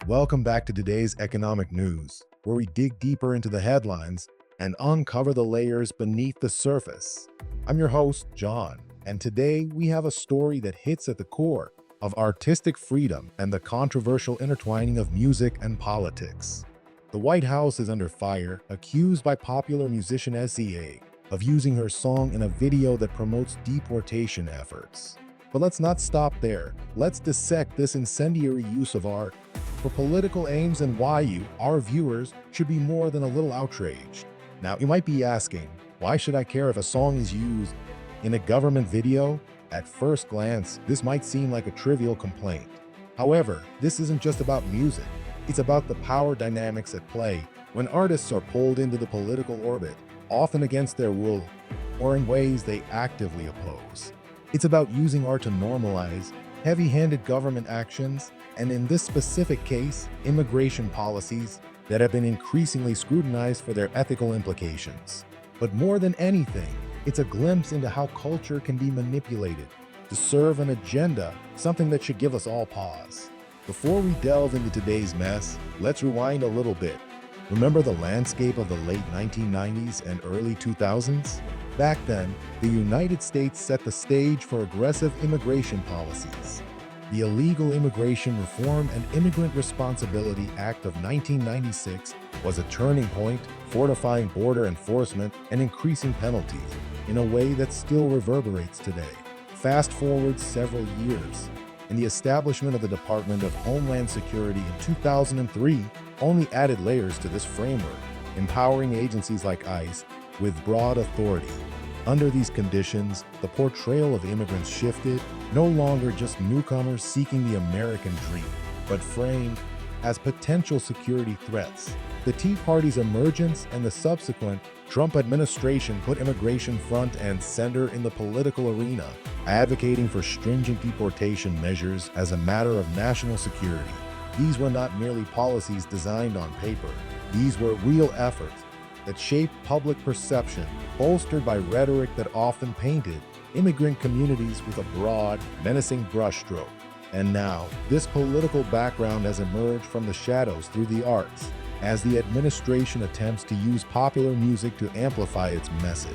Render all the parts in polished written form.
Welcome back to today's economic news, where we dig deeper into the headlines and uncover the layers beneath the surface. I'm your host, John, and today we have a story that hits at the core of artistic freedom and the controversial intertwining of music and politics. The White House is under fire, accused by popular musician SZA of using her song in a video that promotes deportation efforts. But let's not stop there. Let's dissect this incendiary use of art for political aims and why you, our viewers, should be more than a little outraged. Now, you might be asking, why should I care if a song is used in a government video? At first glance, this might seem like a trivial complaint. However, this isn't just about music. It's about the power dynamics at play when artists are pulled into the political orbit, often against their will, or in ways they actively oppose. It's about using art to normalize heavy-handed government actions, and in this specific case, immigration policies that have been increasingly scrutinized for their ethical implications. But more than anything, it's a glimpse into how culture can be manipulated to serve an agenda, something that should give us all pause. Before we delve into today's mess, let's rewind a little bit. Remember the landscape of the late 1990s and early 2000s? Back then, the United States set the stage for aggressive immigration policies. The Illegal Immigration Reform and Immigrant Responsibility Act of 1996 was a turning point, fortifying border enforcement and increasing penalties in a way that still reverberates today. Fast forward several years, and the establishment of the Department of Homeland Security in 2003 only added layers to this framework, empowering agencies like ICE with broad authority. Under these conditions, the portrayal of immigrants shifted, no longer just newcomers seeking the American dream, but framed as potential security threats. The Tea Party's emergence and the subsequent Trump administration put immigration front and center in the political arena, advocating for stringent deportation measures as a matter of national security. These were not merely policies designed on paper. These were real efforts that shaped public perception, bolstered by rhetoric that often painted immigrant communities with a broad, menacing brushstroke. And now, this political background has emerged from the shadows through the arts, as the administration attempts to use popular music to amplify its message.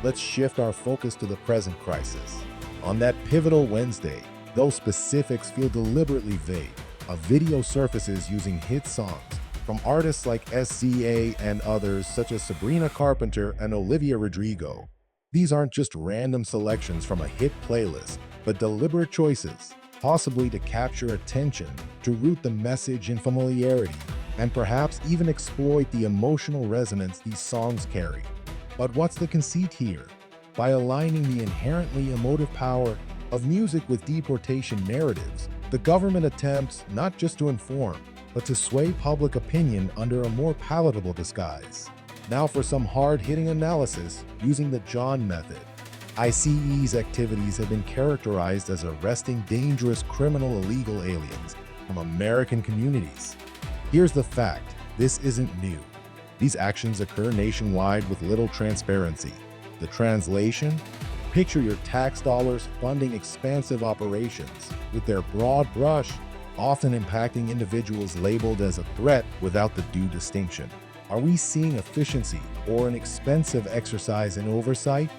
Let's shift our focus to the present crisis. On that pivotal Wednesday, though specifics feel deliberately vague, a video surfaces using hit songs from artists like SZA and others such as Sabrina Carpenter and Olivia Rodrigo. These aren't just random selections from a hit playlist, but deliberate choices, possibly to capture attention, to root the message in familiarity, and perhaps even exploit the emotional resonance these songs carry. But what's the conceit here? By aligning the inherently emotive power of music with deportation narratives, the government attempts not just to inform, but to sway public opinion under a more palatable disguise. Now for some hard-hitting analysis using the John method. ICE's activities have been characterized as arresting dangerous criminal illegal aliens from American communities. Here's the fact, this isn't new. These actions occur nationwide with little transparency. The translation? Picture your tax dollars funding expansive operations with their broad brush, often impacting individuals labeled as a threat without the due distinction. Are we seeing efficiency or an expensive exercise in oversight?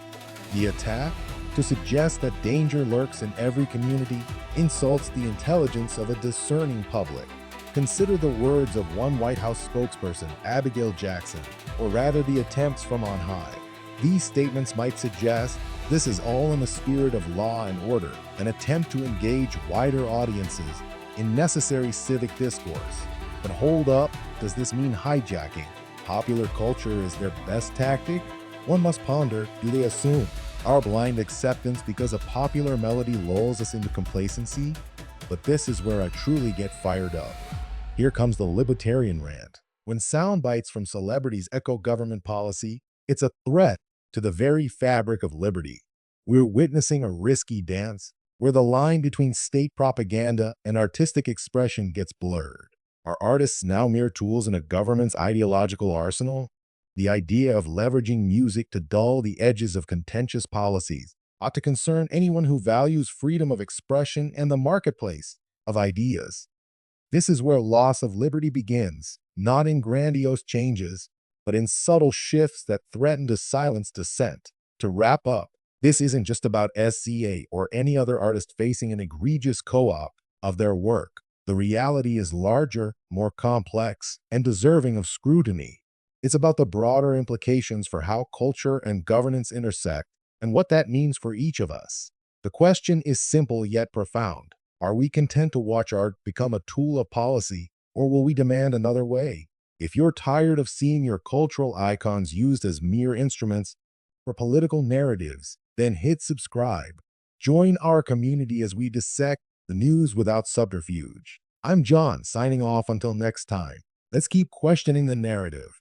The attack, to suggest that danger lurks in every community, insults the intelligence of a discerning public. Consider the words of one White House spokesperson, Abigail Jackson, or rather the attempts from on high. These statements might suggest this is all in the spirit of law and order, an attempt to engage wider audiences in necessary civic discourse. But hold up, does this mean hijacking? Popular culture is their best tactic? One must ponder, do they assume our blind acceptance because a popular melody lulls us into complacency? But this is where I truly get fired up. Here comes the libertarian rant. When sound bites from celebrities echo government policy, it's a threat to the very fabric of liberty. We're witnessing a risky dance where the line between state propaganda and artistic expression gets blurred. Are artists now mere tools in a government's ideological arsenal? The idea of leveraging music to dull the edges of contentious policies ought to concern anyone who values freedom of expression and the marketplace of ideas. This is where loss of liberty begins, not in grandiose changes, but in subtle shifts that threaten to silence dissent. To wrap up, this isn't just about SZA or any other artist facing an egregious co-op of their work. The reality is larger, more complex, and deserving of scrutiny. It's about the broader implications for how culture and governance intersect and what that means for each of us. The question is simple yet profound. Are we content to watch art become a tool of policy, or will we demand another way? If you're tired of seeing your cultural icons used as mere instruments for political narratives, then hit subscribe. Join our community as we dissect the news without subterfuge. I'm John, signing off until next time. Let's keep questioning the narrative.